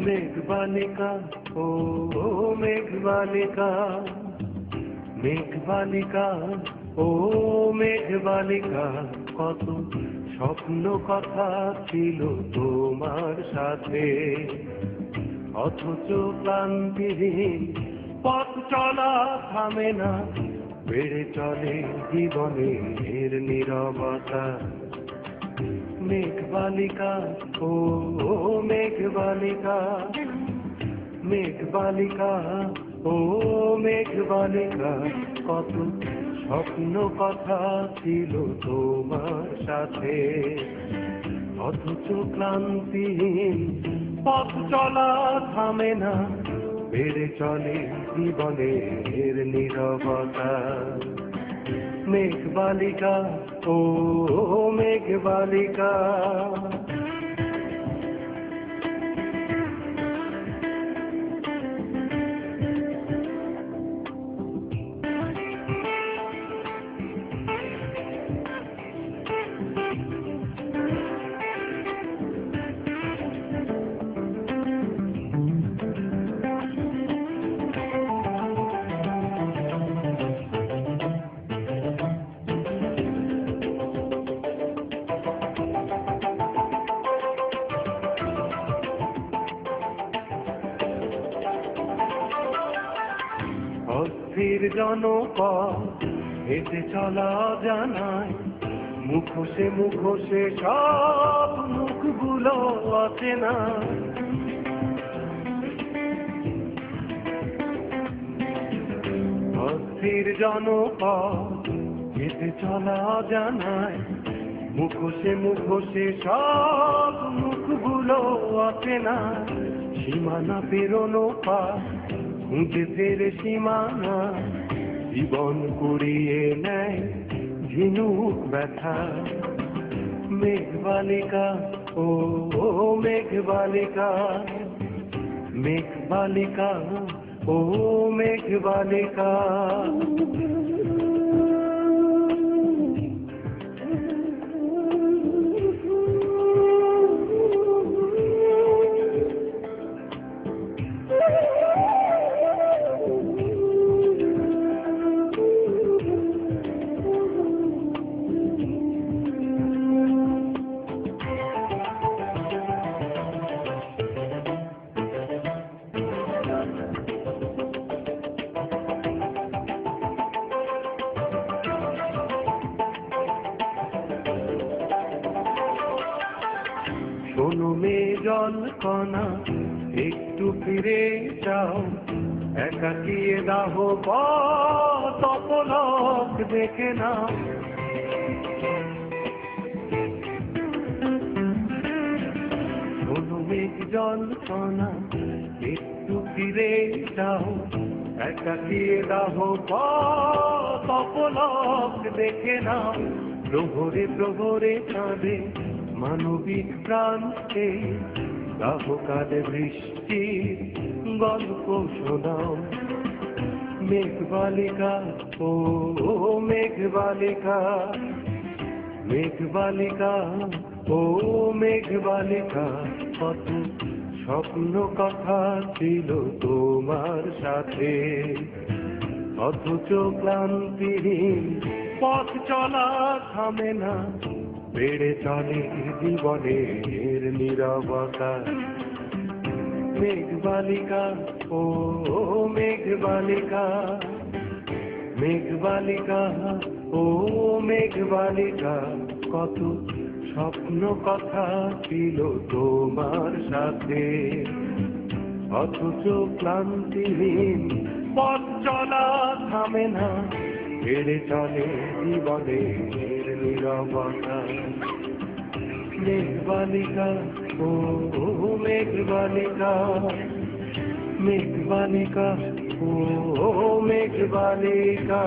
মেঘবালিকা ও মেঘবালিকা, মেঘবালিকা ও মেঘবালিকা, কত স্বপ্ন কথা ছিল তোমার সাথে, অথচ ক্লান্তিহীন পথ চলা থামে না, বেড়ে চলে জীবনের নীরবতা। মেঘবালিকা ও মেঘবালিকা, মেঘবালিকা ও মেঘবালিকা, কত স্বপ্ন কথা ছিল তোমার সাথে, অথচ ক্লান্তিহীন পথ চলা থামে না, বেড়ে চলে জীবনের নীরবতা। মেঘবালিকা ও মেঘবালিকা। অস্থির জনপদ হেঁটে চলা জানায়, মুখোশে মুখোশে সব মুখগুলো অচেনা। অস্থির জনপদ হেঁটে চলা জানায়, মুখোশে মুখোশে সব মুখগুলো অচেনা। সীমানা পেরোনো পা খুঁজে ফেরে সীমানা, জীবন কুড়িয়ে নেয় ঝিনুক ব্যথা। মেঘবালিকা ও মেঘবালিকা, মেঘবালিকা ও মেঘবালিকা। শোনো মে জল কণা, একটু ফিরে যাও, একাকিয়ে দাহ পলক দেখে নাও। শোনো মে জল কণা, একটু ফিরে যাও, একাকিয়ে দাহ পলক দেখে নাও। প্রহরে প্রহরে কাঁদে মানবিক প্রান্তে, দাহকালে বৃষ্টির গল্প শোনাও। মেঘবালিকা ও মেঘবালিকা, মেঘবালিকা ও মেঘবালিকা, কত স্বপ্ন কথা ছিল তোমার সাথে, অথচ ক্লান্তিহীন পথ চলা থামে না, বেড়ে চলে জীবনের নীরবতা। মেঘবালিকা ও মেঘবালিকা, মেঘবালিকা ও মেঘবালিকা, কত স্বপ্ন কথা ছিল তোমার সাথে, অথচ ক্লান্তিহীন পথ চলা থামে না, বেড়ে চলে জীবনের নীরবতা। মেঘবালিকা ও মেঘবালিকা, মেঘবালিকা ও মেঘবালিকা।